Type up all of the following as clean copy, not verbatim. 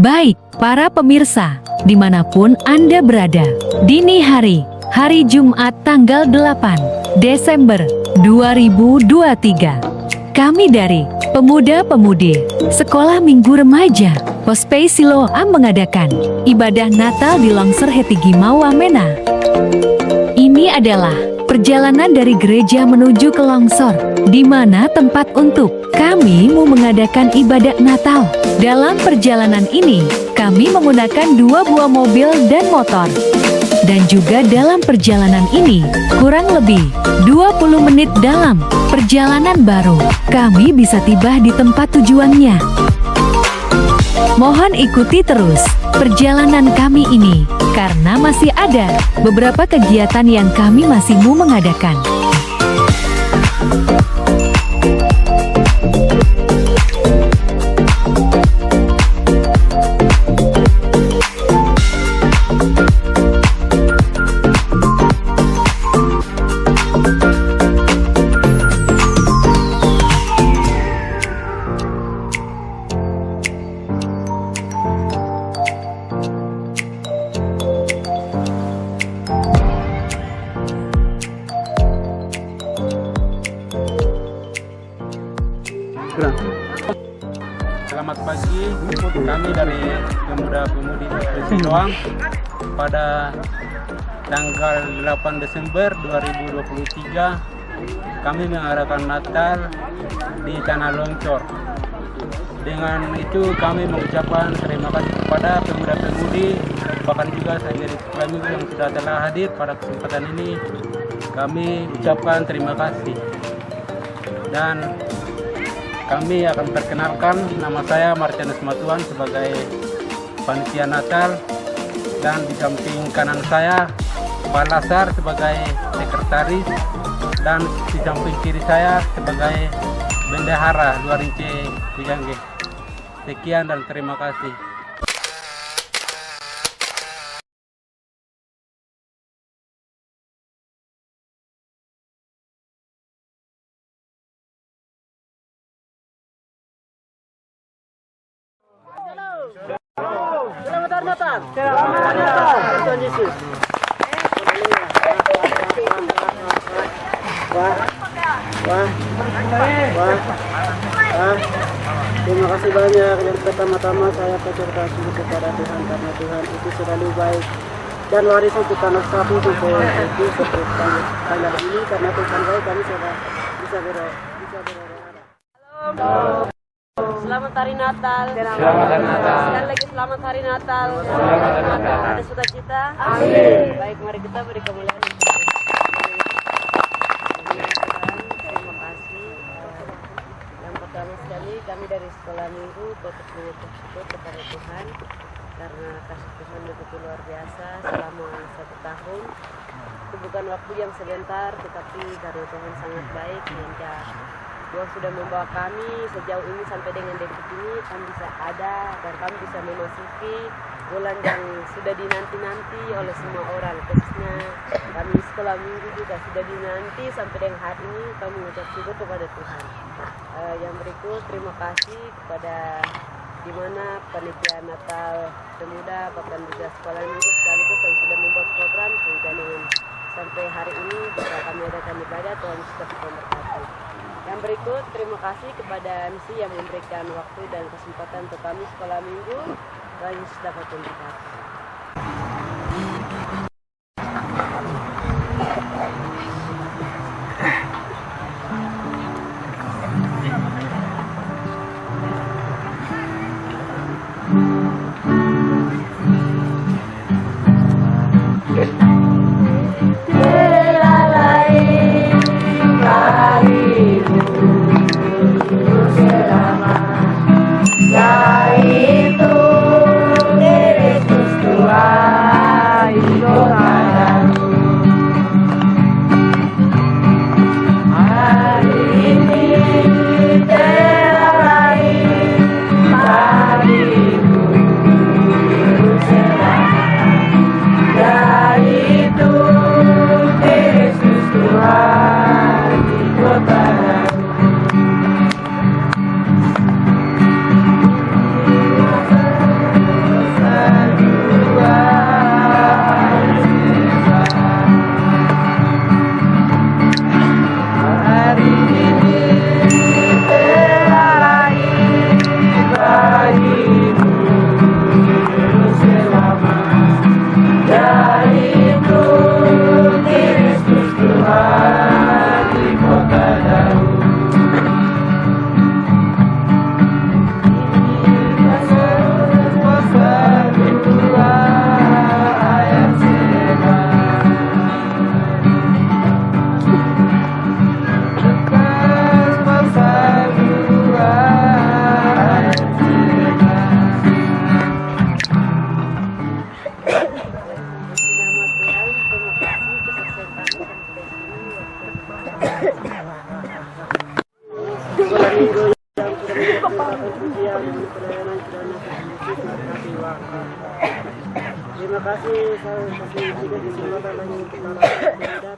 Baik, para pemirsa, dimanapun Anda berada, dini hari, hari Jumat tanggal 8 Desember 2023. Kami dari Pemuda-Pemudi Sekolah Minggu Remaja Hospei Siloam mengadakan ibadah Natal di Longsor Hetigi Mawamena. Ini adalah perjalanan dari gereja menuju ke Longsor, di mana tempat untuk kami mau mengadakan ibadah Natal. Dalam perjalanan ini, kami menggunakan 2 buah mobil dan motor. Dan juga dalam perjalanan ini, kurang lebih 20 menit dalam perjalanan baru, kami bisa tiba di tempat tujuannya. Mohon ikuti terus perjalanan kami ini, karena masih ada beberapa kegiatan yang kami masih mau mengadakan. Selamat pagi, kami dari Pemuda-Pemudi Siloam pada tanggal 8 Desember 2023 kami mengadakan Natal di Tanah Longsor. Dengan itu kami mengucapkan terima kasih kepada pemuda-pemudi, bahkan juga saya dari sekolah minggu yang sudah telah hadir pada kesempatan ini. Kami ucapkan terima kasih. Dan kami akan perkenalkan, nama saya Martinus Matuan sebagai panitia Natal, dan di samping kanan saya Pak Lasar sebagai sekretaris, dan di samping kiri saya sebagai bendahara Luarince Kujangge. Sekian dan terima kasih. Selamat Hari Natal. Selamat Hari Natal. Tuhan Yesus. Wah. Terima kasih banyak. Yang pertama-tama saya berterima kasih kepada Tuhan karena Tuhan itu selalu baik dan warisan kita nafsu sampai itu seperti tanggal ini karena Tuhan baik kami bisa berharap. Selamat Hari Natal. Selamat Hari Natal. Sekali lagi selamat Hari Natal. Selamat Hari Natal. Ada sukacita. Amin. Baik, mari kita beri kemuliaan. Terima kasih. Yang pertama sekali kami dari sekolah minggu patut mengucap syukur kepada Tuhan karena kasih Tuhan begitu luar biasa selama 1 tahun. Itu bukan waktu yang sebentar, tetapi karena Tuhan sangat baik hingga Tuhan sudah membawa kami sejauh ini sampai dengan detik ini, kami bisa ada dan kami bisa memasuki bulan yang sudah dinanti-nanti oleh semua orang, khususnya kami sekolah minggu juga sudah dinanti sampai dengan hari ini. Kami mengucap syukur kepada Tuhan. Yang berikut, terima kasih kepada dimana panitia Natal Pemuda bahkan juga sekolah minggu sekaligus yang sudah membuat program sehingga dengan sampai hari ini bisa kami adakan ibadah. Tuhan tetap memberkati. Yang berikut, terima kasih kepada MC yang memberikan waktu dan kesempatan untuk kami sekolah minggu. Tuhan Yesus dapat memberkati. Yaitu Yesus kasih saya kasih juga kesempatan lagi untuk para pemuda.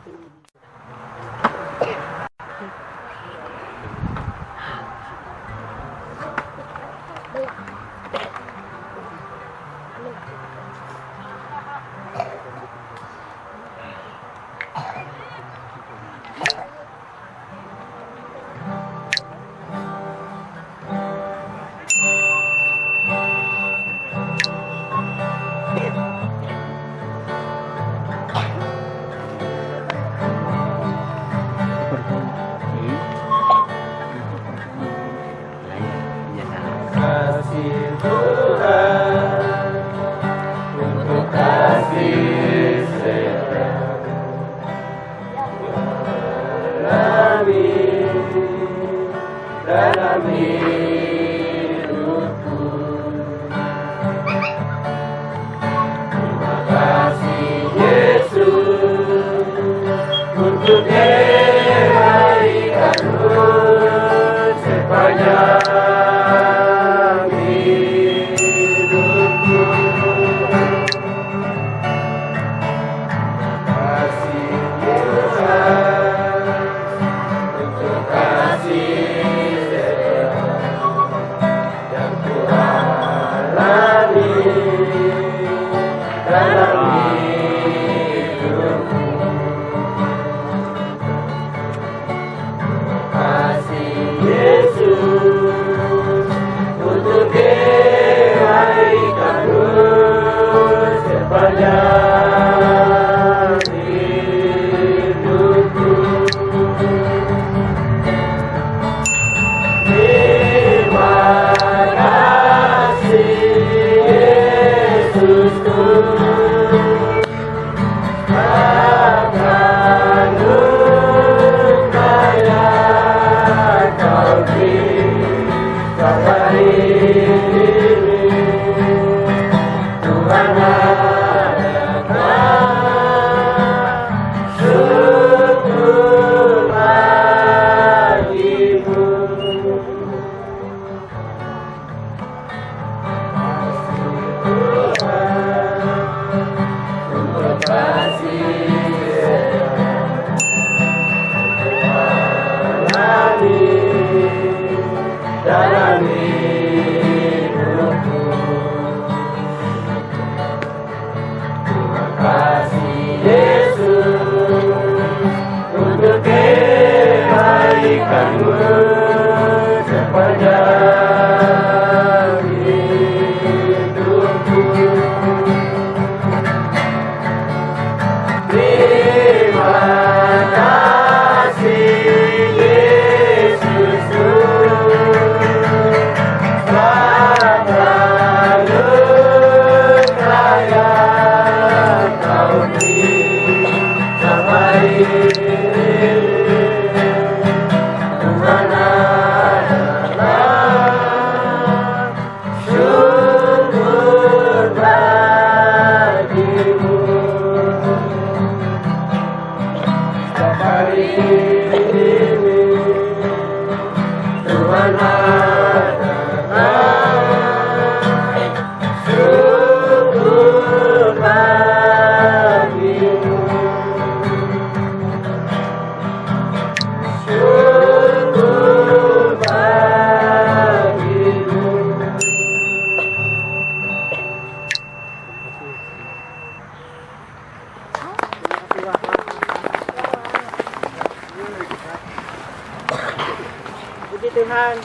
Puji Tuhan,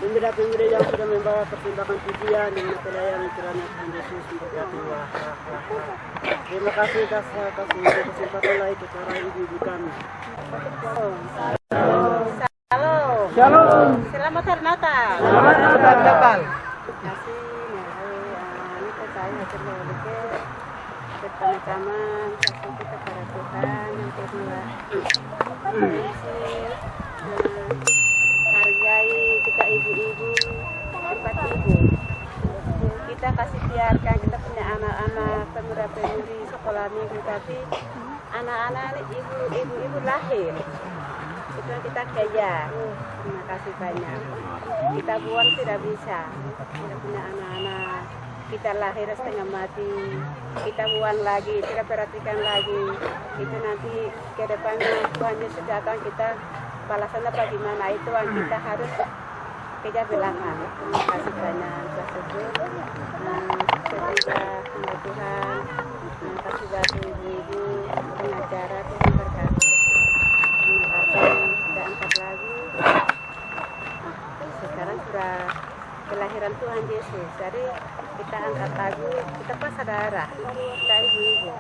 pemuda-pemuda yang sudah membawa persembahan pujian dengan pelayanan kiranya Tuhan Yesus memberkati. Terima kasih atas kesempatan lagi kepada ibu-ibu kami. Shalom. Shalom. Selamat hari Natal. Selamat hari Natal. Terima kasih. Ini saya terlalu bersama-sama kasih kita kepada Tuhan yang kedua. Hargai kita ibu-ibu, tempat ibu. Kita kasih biarkan kita punya anak-anak pemuda-pemudi sekolah minggu, tapi anak-anak ibu-ibu lahir. Itu yang kita kejar. Terima kasih banyak. Kita buang tidak bisa. Kita punya anak-anak kita lahir setengah mati, kita buang lagi, kita perhatikan lagi, itu nanti ke depannya Tuhan Yesus datang, kita balasannya bagaimana, itu yang kita harus kejar belakang. Terima kasih banyak atas itu. Semoga hamba Tuhan, kasih bantu ibu-ibu pengacara, Tuhan berkati. Terima kasih, sudah angkat lagi. Sekarang sudah kelahiran Tuhan Yesus, jadi kita angkat lagu, kita pas saudara, kita ibu-ibu.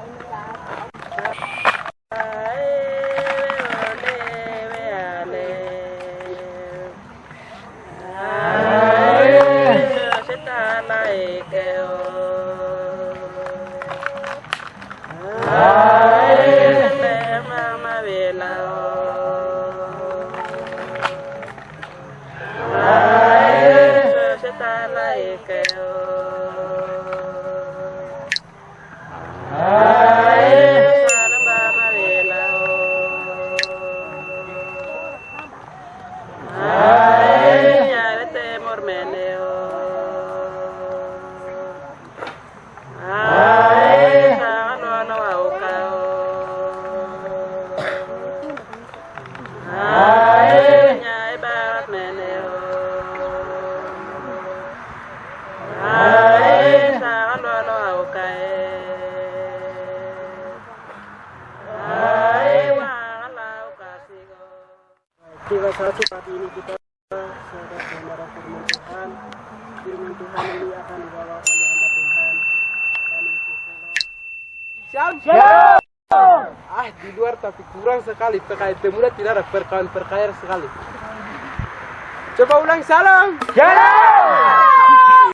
Terima kasih pagi ini kita sedang mendengar firman Tuhan. Firman Tuhan ini akan dibawakan oleh hamba Tuhan. Shalom. Di luar tapi kurang sekali. PKI Pemuda tidak ada perkawinan sekali. Coba ulang salam. Shalom.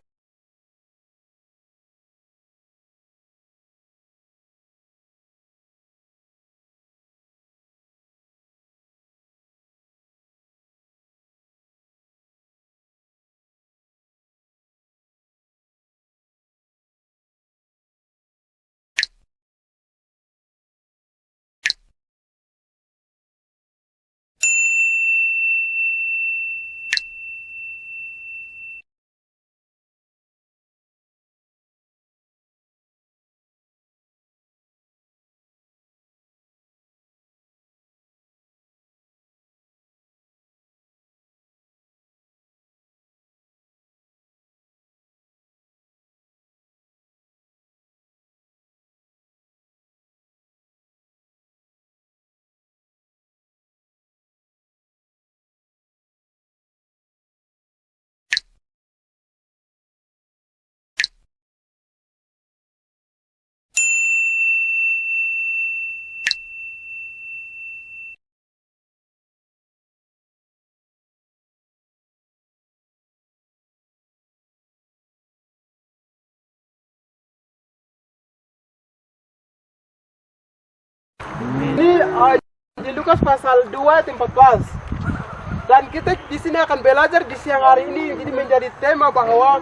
Ini di Lukas pasal 2 ayat 14. Dan kita di sini akan belajar di siang hari ini, jadi menjadi tema bahwa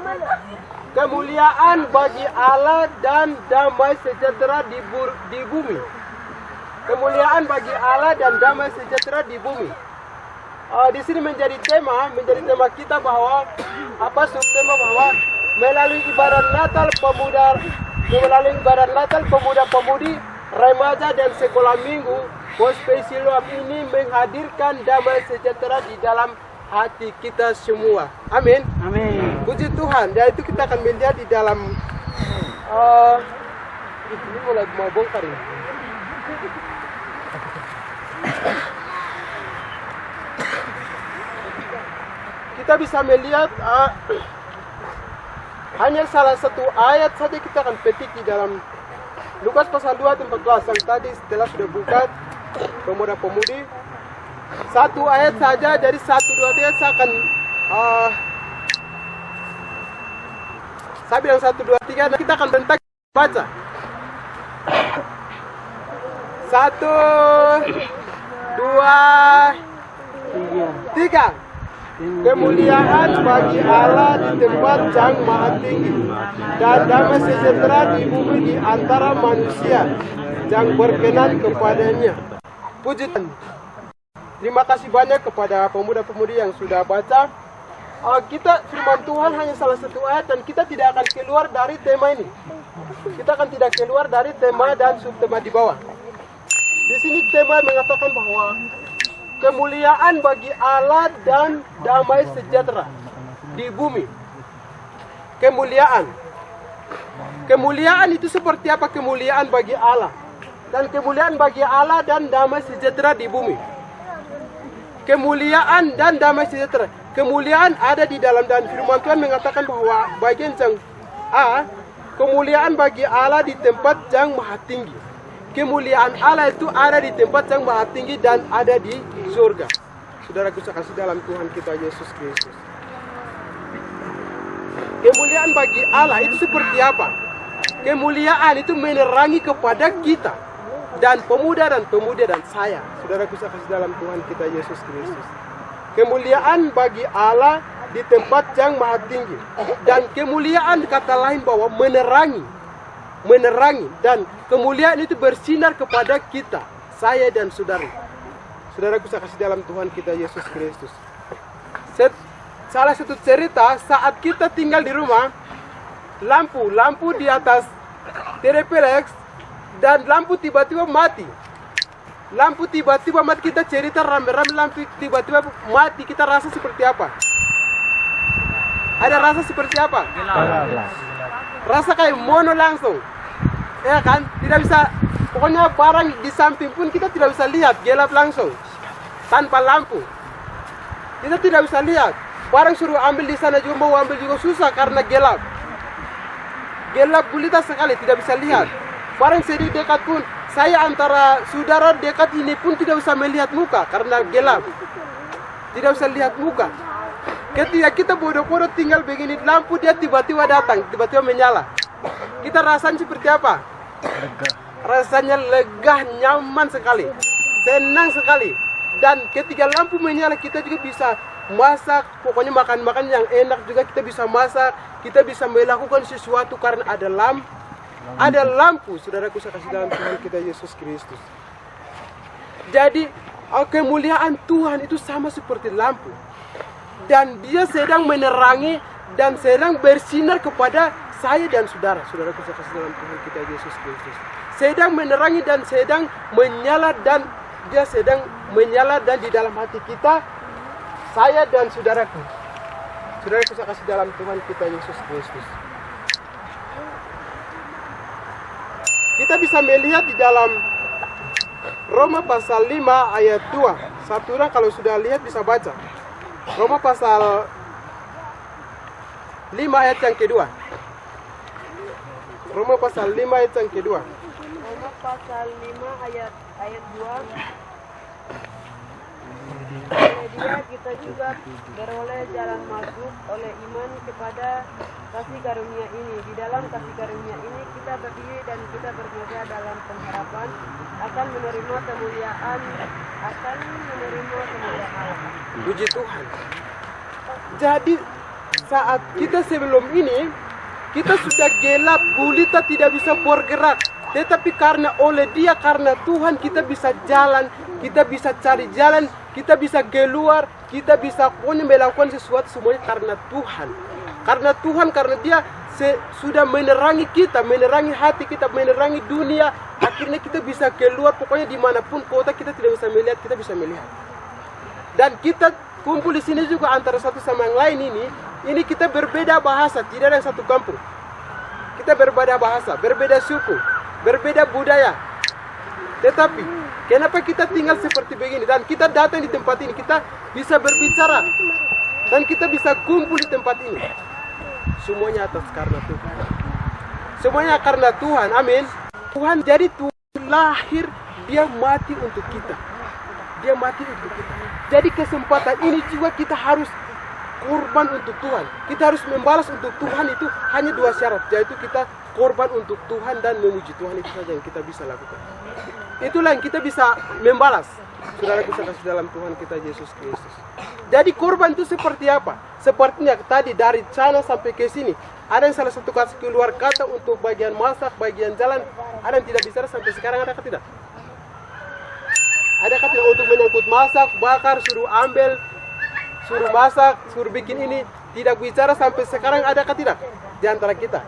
kemuliaan bagi Allah dan damai sejahtera di bumi. Kemuliaan bagi Allah dan damai sejahtera di bumi. Di sini menjadi tema kita bahwa subtema bahwa melalui ibadat Natal pemuda-pemudi, remaja dan sekolah minggu, Gospel Siloam ini menghadirkan damai sejahtera di dalam hati kita semua. Amin. Amin. Puji Tuhan. Dan itu kita akan melihat di dalam ini mulai mau bongkar ya. Kita bisa melihat hanya salah satu ayat saja kita akan petik di dalam Lukas pasal 2 ayat 14 yang tadi setelah sudah buka pemuda-pemudi. Satu ayat saja, jadi 1, 2, 3 saya akan saya bilang 1, 2, 3 dan kita akan bentak baca. 1, 2, 3. Kemuliaan bagi Allah di tempat yang maha tinggi dan damai sejahtera di bumi di antara manusia yang berkenan kepadanya. Puji Tuhan. Terima kasih banyak kepada pemuda-pemudi yang sudah baca. kita firman Tuhan hanya salah satu ayat dan kita tidak akan keluar dari tema ini. Kita akan tidak keluar dari tema dan subtema di bawah. Di sini tema mengatakan bahwa kemuliaan bagi Allah dan damai sejahtera di bumi. Kemuliaan. Kemuliaan itu seperti apa kemuliaan bagi Allah? Dan kemuliaan bagi Allah dan damai sejahtera di bumi. Kemuliaan dan damai sejahtera. Kemuliaan ada di dalam, dan firman Tuhan mengatakan bahwa bagian yang A, kemuliaan bagi Allah di tempat yang maha tinggi. Kemuliaan Allah itu ada di tempat yang maha tinggi dan ada di surga. Saudaraku sekasih dalam Tuhan kita Yesus Kristus. Kemuliaan bagi Allah itu seperti apa? Kemuliaan itu menerangi kepada kita dan pemuda dan saya. Saudaraku sekasih dalam Tuhan kita Yesus Kristus. Kemuliaan bagi Allah di tempat yang maha tinggi. Dan kemuliaan kata lain bahwa menerangi. Dan kemuliaan itu bersinar kepada kita, saya dan saudara. Saudaraku saya kasih dalam Tuhan kita Yesus Kristus. Salah satu cerita saat kita tinggal di rumah, lampu di atas terpelex dan lampu tiba-tiba mati. Lampu tiba-tiba mati, kita cerita rame-rame, lampu tiba-tiba mati, kita rasa seperti apa? Ada rasa seperti apa? Rasa kayak mono langsung. Ya kan? Tidak bisa, pokoknya barang di samping pun kita tidak bisa lihat, gelap langsung. Tanpa lampu. Kita tidak bisa lihat. Barang suruh ambil di sana juga, mau ambil juga susah karena gelap. Gelap gulita sekali, tidak bisa lihat. Barang sedikit dekat pun, saya antara saudara dekat ini pun tidak bisa melihat muka karena gelap. Tidak bisa lihat muka. Ketika kita bodoh-bodoh tinggal begini, lampu dia tiba-tiba datang, tiba-tiba menyala. Kita rasanya seperti apa? Rasanya lega, nyaman sekali, senang sekali. Dan ketika lampu menyala, kita juga bisa masak, pokoknya makan-makan yang enak juga kita bisa masak. Kita bisa melakukan sesuatu karena ada lampu. Ada lampu, saudaraku saya kasih dalam Tuhan kita Yesus Kristus. Jadi kemuliaan Tuhan itu sama seperti lampu. Dan dia sedang menerangi dan sedang bersinar kepada saya dan saudara. Saudaraku saya kasih dalam Tuhan kita Yesus Kristus. Sedang menerangi dan sedang menyala, dan dia sedang menyala dan di dalam hati kita, saya dan saudaraku. Saudaraku saya kasih dalam Tuhan kita Yesus Kristus. Kita bisa melihat di dalam Roma pasal 5 ayat 2. Satu orang kalau sudah lihat bisa baca. Roma pasal 5 ayat yang kedua. Roma pasal 5 ayat yang kedua. Roma pasal 5 ayat 2. Oleh dia kita juga beroleh jalan masuk oleh iman kepada kasih karunia ini. Di dalam kasih karunia ini kita berdiri dan kita bermegah dalam pengharapan akan menerima kemuliaan Allah. Puji Tuhan. Jadi saat kita sebelum ini, kita sudah gelap gulita, tidak bisa bergerak. Tetapi karena oleh dia, karena Tuhan, kita bisa jalan, kita bisa cari jalan, kita bisa keluar, kita bisa pokoknya melakukan sesuatu semuanya karena Tuhan. Karena Tuhan, karena dia sudah menerangi kita, menerangi hati kita, menerangi dunia. Akhirnya kita bisa keluar, pokoknya dimanapun kota kita tidak bisa melihat, kita bisa melihat. Dan kita kumpul di sini juga antara satu sama yang lain ini kita berbeda bahasa, tidak ada yang satu kampung. Kita berbeda bahasa, berbeda suku, berbeda budaya. Tetapi kenapa kita tinggal seperti begini dan kita datang di tempat ini, kita bisa berbicara dan kita bisa kumpul di tempat ini. Semuanya atas karena Tuhan. Semuanya karena Tuhan. Amin. Tuhan, jadi Tuhan lahir, dia mati untuk kita. Dia mati untuk kita. Jadi kesempatan ini juga kita harus korban untuk Tuhan. Kita harus membalas untuk Tuhan, itu hanya dua syarat, yaitu kita korban untuk Tuhan dan memuji Tuhan. Itu saja yang kita bisa lakukan. Itulah yang kita bisa membalas. Saudara kita kasih dalam Tuhan kita Yesus Kristus. Jadi korban itu seperti apa? Sepertinya tadi dari sana sampai ke sini, ada yang salah satu kasih keluar kata untuk bagian masak, bagian jalan, ada yang tidak bicara sampai sekarang, ada tidak? Ada kata untuk menyangkut masak, bakar, suruh suruh masak, suruh bikin ini, tidak bicara sampai sekarang adakah tidak di antara kita?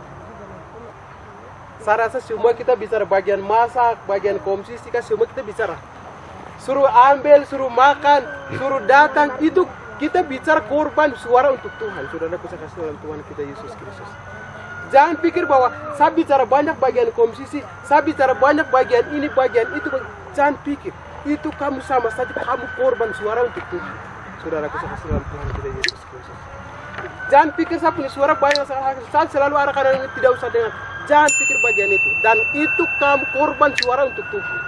Saya rasa semua kita bicara bagian masak, bagian komposisi, kan semua kita bicara. Suruh ambil, suruh makan, suruh datang, itu kita bicara korban suara untuk Tuhan. Saudaraku saya kasih dalam Tuhan kita Yesus Kristus. Jangan pikir bahwa saya bicara banyak bagian komposisi, saya bicara banyak bagian ini, bagian itu. Jangan pikir, itu kamu sama saja kamu korban suara untuk Tuhan. Saudaraku saya kasih dalam Tuhan kita Yesus Kristus. Jangan pikir saya punya suara banyak, saya selalu arahkan yang tidak usah dengar. Jangan pikir bagian itu. Dan itu kamu korban suara untuk Tuhan.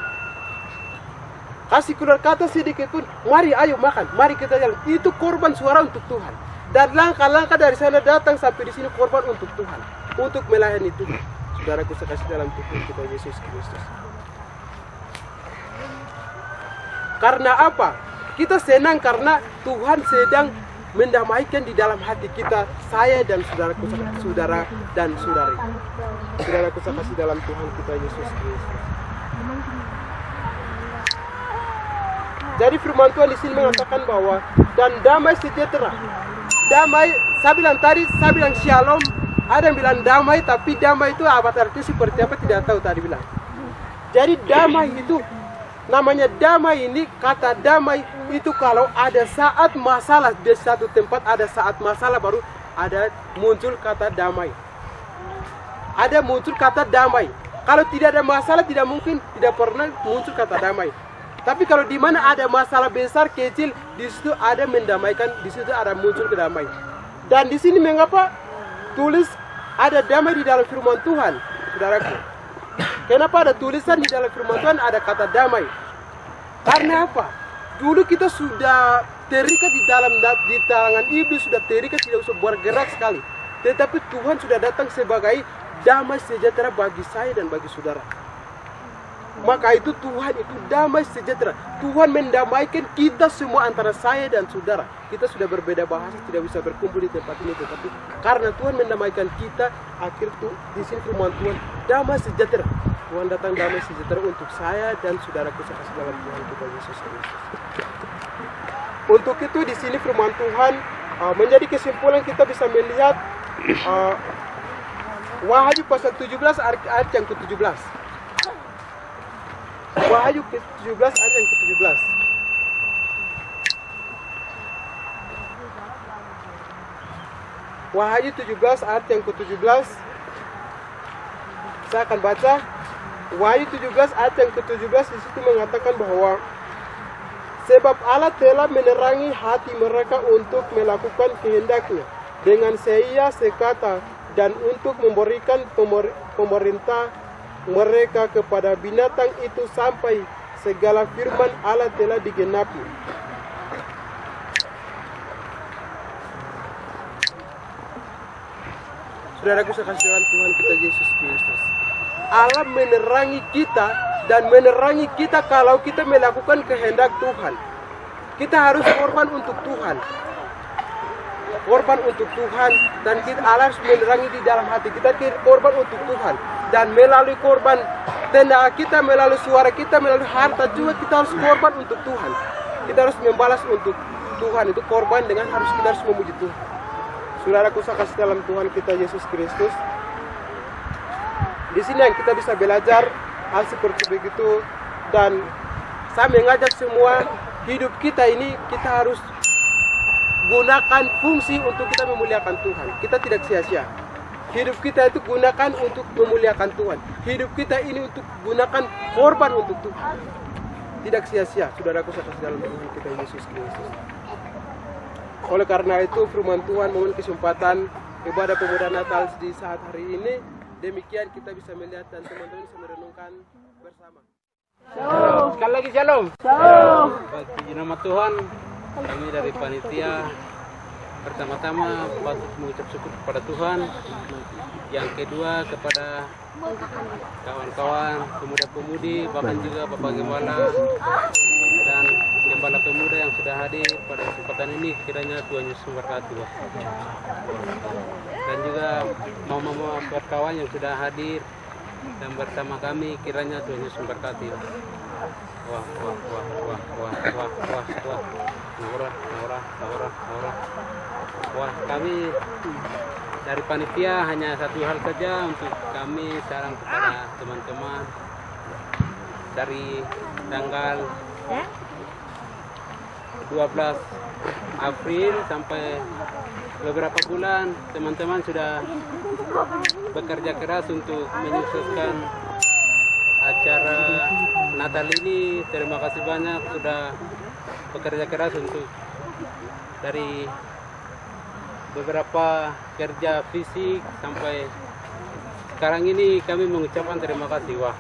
Kasih keluar kata sedikit pun, mari ayo makan, mari kita jalan. Itu korban suara untuk Tuhan. Dan langkah-langkah dari sana datang sampai di sini korban untuk Tuhan, untuk melayani Tuhan. Saudaraku saya kasih dalam Tuhan kita Yesus Kristus. Karena apa? Kita senang karena Tuhan sedang mendamaikan di dalam hati kita, saya dan saudaraku, saudara dan saudari. Saudaraku saya kasih dalam Tuhan kita Yesus Kristus. Jadi firman Tuhan di sini mengatakan bahwa dan damai sejahtera. Damai, saya bilang tadi, saya bilang shalom. Ada yang bilang damai, tapi damai itu apa artinya seperti apa tidak tahu tadi bilang. Jadi damai itu, namanya damai ini, kata damai itu kalau ada saat masalah di satu tempat, ada saat masalah baru ada muncul kata damai. Ada muncul kata damai. Kalau tidak ada masalah tidak mungkin, tidak pernah muncul kata damai. Tapi kalau di mana ada masalah besar kecil, di situ ada mendamaikan, di situ ada muncul kedamaian. Dan di sini mengapa tulis ada damai di dalam firman Tuhan, saudaraku? Kenapa ada tulisan di dalam firman Tuhan ada kata damai? Karena apa? Dulu kita sudah terikat di tangan iblis, sudah terikat, tidak usah bergerak sekali. Tetapi Tuhan sudah datang sebagai damai sejahtera bagi saya dan bagi saudara. Maka itu Tuhan itu damai sejahtera. Tuhan mendamaikan kita semua antara saya dan saudara. Kita sudah berbeda bahasa, tidak bisa berkumpul di tempat ini, tetapi karena Tuhan mendamaikan kita, akhir itu di sini firman Tuhan damai sejahtera. Tuhan datang damai sejahtera untuk saya dan saudaraku sekasih dalam Tuhan kita Yesus Kristus. Untuk itu di sini firman Tuhan menjadi kesimpulan kita bisa melihat Wahyu pasal 17 ayat yang ke-17. Wahyu ke-17 ayat yang ke-17. Wahyu 17 ayat yang ke-17. Saya akan baca. Wahyu 17 ayat yang ke-17 di situ mengatakan bahwa sebab Allah telah menerangi hati mereka untuk melakukan kehendaknya dengan seia sekata dan untuk memberikan pemerintah mereka kepada binatang itu sampai segala firman Allah telah digenapi. Saudaraku sekasih Tuhan kita Yesus Kristus, Allah menerangi kita dan menerangi kita kalau kita melakukan kehendak Tuhan. Kita harus korban untuk Tuhan. Korban untuk Tuhan, dan kita Allah harus menerangi di dalam hati kita korban untuk Tuhan. Dan melalui korban tenaga kita, melalui suara kita, melalui harta juga kita harus korban untuk Tuhan. Kita harus membalas untuk Tuhan, itu korban dengan kita harus memuji Tuhan. Saudaraku saya kasih dalam Tuhan kita Yesus Kristus. Di sini yang kita bisa belajar hal seperti begitu, dan saya mengajak semua hidup kita ini kita harus gunakan fungsi untuk kita memuliakan Tuhan. Kita tidak sia-sia. Hidup kita itu gunakan untuk memuliakan Tuhan. Hidup kita ini untuk gunakan korban untuk Tuhan. Tidak sia-sia, saudaraku saya kasih dalam Tuhan kita Yesus Kristus. Oleh karena itu firman Tuhan mohon kesempatan ibadah pemuda Natal di saat hari ini. Demikian kita bisa melihat dan teman-teman bisa merenungkan bersama. Shalom. Sekali lagi shalom. Shalom. Bagi nama Tuhan, kami dari panitia pertama-tama patut mengucap syukur kepada Tuhan. Yang kedua kepada kawan-kawan pemuda-pemudi, bahkan juga Bapak Gembala dan Gembala pemuda yang sudah hadir pada kesempatan ini, kiranya Tuhan Yesus memberkati. Dan juga mama-mama berkawan yang sudah hadir dan bersama kami, kiranya Tuhan Yesus memberkati. Wah, kami dari panitia hanya satu hal saja untuk kami saran kepada teman-teman dari tanggal 12 April sampai beberapa bulan teman-teman sudah bekerja keras untuk menyukseskan acara Natal ini. Terima kasih banyak sudah bekerja keras untuk dari beberapa kerja fisik sampai sekarang ini kami mengucapkan terima kasih. Wah,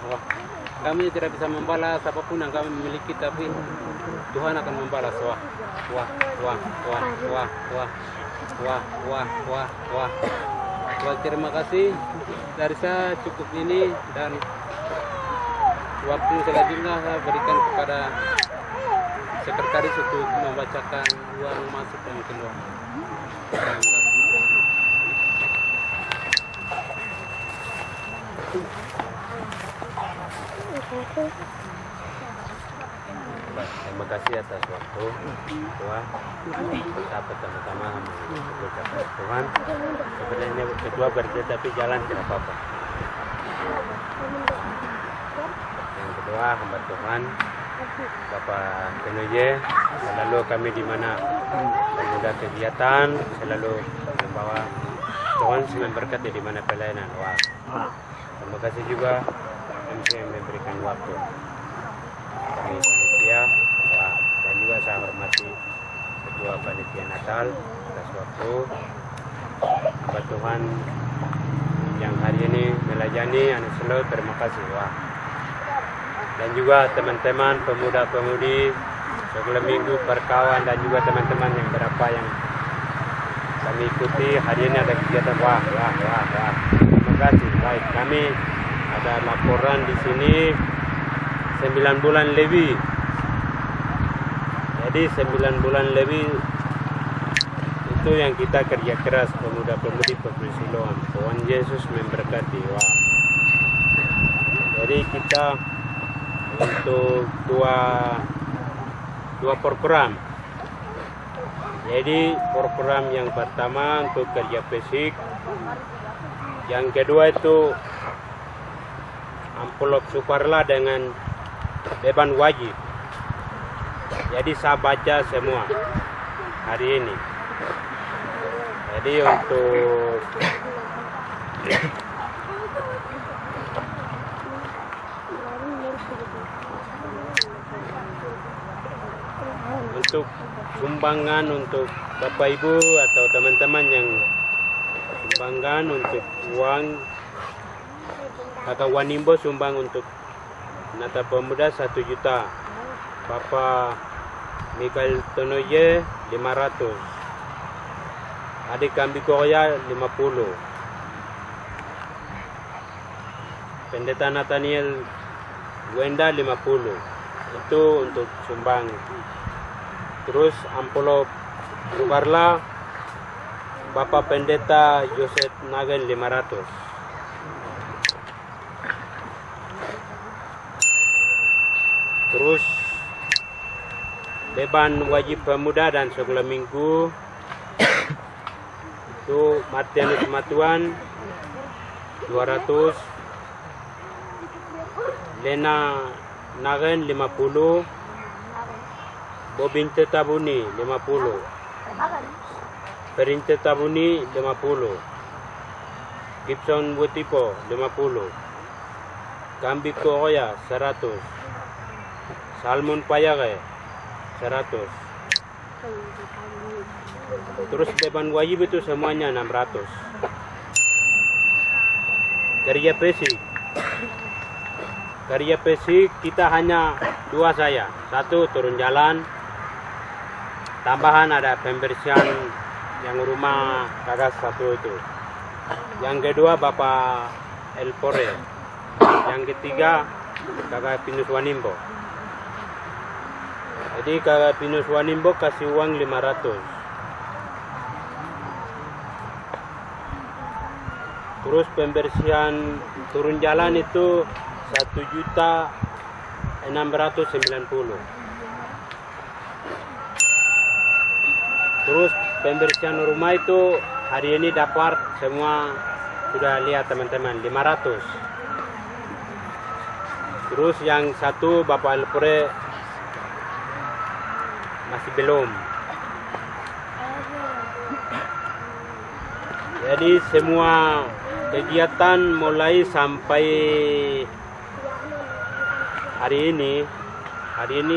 kami tidak bisa membalas apapun yang kami miliki, tapi Tuhan akan membalas. Terima kasih. Dari saya cukup ini, dan waktu selanjutnya saya berikan kepada sekretaris untuk membacakan uang masuk dan keluar. Terima kasih atas waktu Tuhan. Kita pertama-tama mengucapkan Tuhan. Sebenarnya kedua berarti tapi jalan tidak apa-apa. Yang kedua hamba Tuhan Bapak Tenoye, selalu kami di mana ada kegiatan selalu membawa Tuhan memberkati di mana pelayanan. Wah, terima kasih juga MC yang memberikan waktu kami panitia. Wah, dan juga saya hormati ketua panitia Natal atas waktu Bapak Tuhan yang hari ini melayani anak selalu. Terima kasih. Wah, dan juga teman-teman pemuda-pemudi sekolah minggu perkawan dan juga teman-teman yang berapa yang kami ikuti hari ini ada kegiatan. Wah. Terima kasih. Baik, kami ada laporan di sini 9 bulan lebih. Jadi 9 bulan lebih itu yang kita kerja keras pemuda-pemudi Provinsi Siloam. Tuhan Yesus memberkati. Wah. Jadi kita untuk dua program. Jadi program yang pertama untuk kerja fisik, yang kedua itu amplop Sukarla dengan beban wajib. Jadi saya baca semua hari ini. Jadi untuk sumbangan untuk Bapak Ibu atau teman-teman yang sumbangan untuk uang, Kakak Wanimbo sumbang untuk Natal Pemuda 1 juta, Bapak Mikael Tonoye 500, adik Kambi Korea 50, Pendeta Nathaniel Wenda 50, itu untuk sumbang. Terus amplop Sukarla Bapak Pendeta Yosef Nagen 500. Terus beban wajib pemuda dan sekolah minggu itu Martinus Matuan 200, Lena Nagen 50, Bobin Tetabuni 50, Perin Tetabuni 50, Gibson Butipo 50, Kambi Korea 100, Salmon Payage 100. Terus beban wajib itu semuanya 600. Kerja fisik kita hanya 2 saya. 1 turun jalan. Tambahan ada pembersihan yang rumah kakak 1 itu. Yang kedua Bapak Elpore. Yang ketiga kakak Pinus Wanimbo. Jadi kakak Pinus Wanimbo kasih uang 500. Terus pembersihan turun jalan itu 1 juta 690. Terus pembersihan rumah itu hari ini dapat semua sudah lihat teman-teman 500. Terus yang satu Bapak Alpore masih belum. Jadi semua kegiatan mulai sampai hari ini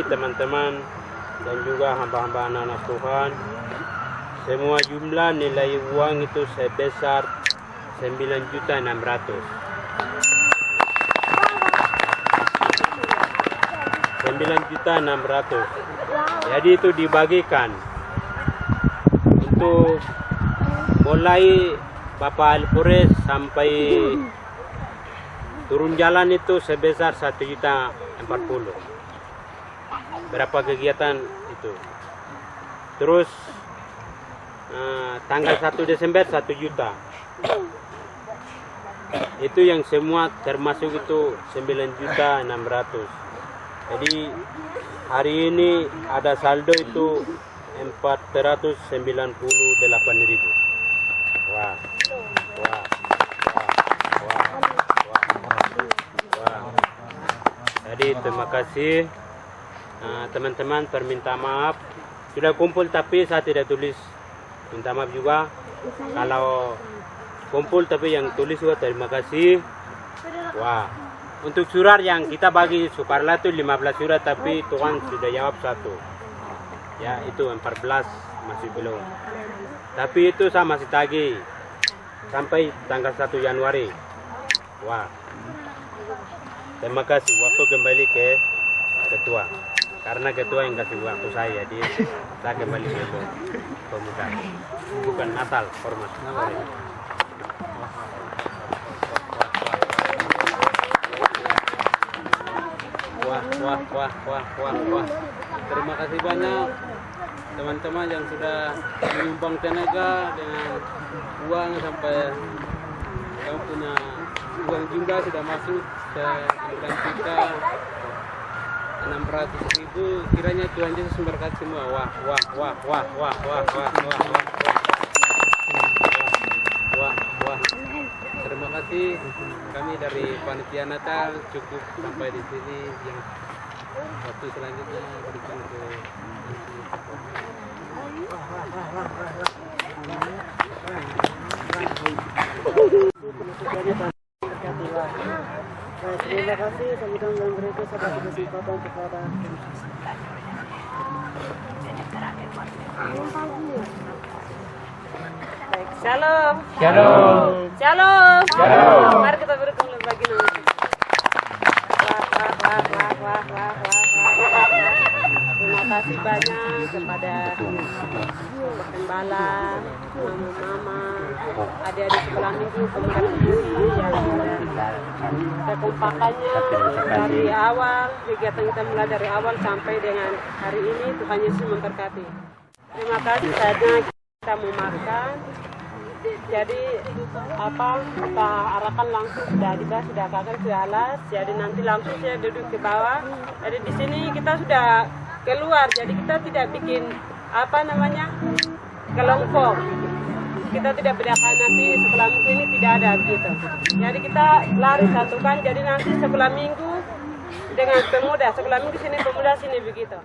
teman-teman dan juga hamba-hamba anak-anak Tuhan, semua jumlah nilai uang itu sebesar 9.600.000. 9.600.000. Jadi itu dibagikan untuk mulai Bapak Alpore sampai turun jalan itu sebesar 1.040.000. Berapa kegiatan itu. Terus tanggal 1 Desember 1 juta. Itu yang semua termasuk itu 9.600.000. Jadi hari ini ada saldo itu 498.000. Wah. Jadi terima kasih teman-teman, perminta maaf sudah kumpul tapi saya tidak tulis, minta maaf juga kalau kumpul tapi yang tulis juga terima kasih. Wah, untuk surat yang kita bagi Sukarela itu 15 surat tapi Tuhan sudah jawab 1 ya, itu 14 masih belum, tapi itu saya masih tagih sampai tanggal 1 Januari. Wah, terima kasih. Waktu kembali ke ketua karena ketua yang kasih waktu saya, jadi saya kembali ke pemuda, bukan Natal hormat. Wah. Terima kasih banyak teman-teman yang sudah menyumbang tenaga dengan uang sampai yang punya uang juga sudah masuk ke 9.600.000. Kiranya Tuhan Yesus memberkati semua. Wah. Terima kasih. Kami dari panitia Natal cukup sampai di sini. Yang waktu selanjutnya berikan ke terima kasih semoga memberikan satu kesempatan kepada baik. Shalom. Mari kita berikan bagi nama. Wah. Terima kasih banyak kepada Gembala, mama, adik-adik sekolah minggu, komunikasi yang kekompakannya dari awal, kegiatan kita mulai dari awal sampai dengan hari ini. Tuhan Yesus memberkati. Terima kasih. Saatnya kita mau makan. Jadi kita arahkan langsung sudah kakak ke alas. Jadi nanti langsung saya duduk ke bawah. Jadi di sini kita sudah keluar. Jadi kita tidak bikin kelompok. Kita tidak bedakan nanti sekolah minggu ini tidak ada gitu. Jadi kita lari satukan. Jadi nanti sekolah minggu dengan pemuda, sekolah minggu sini pemuda sini begitu.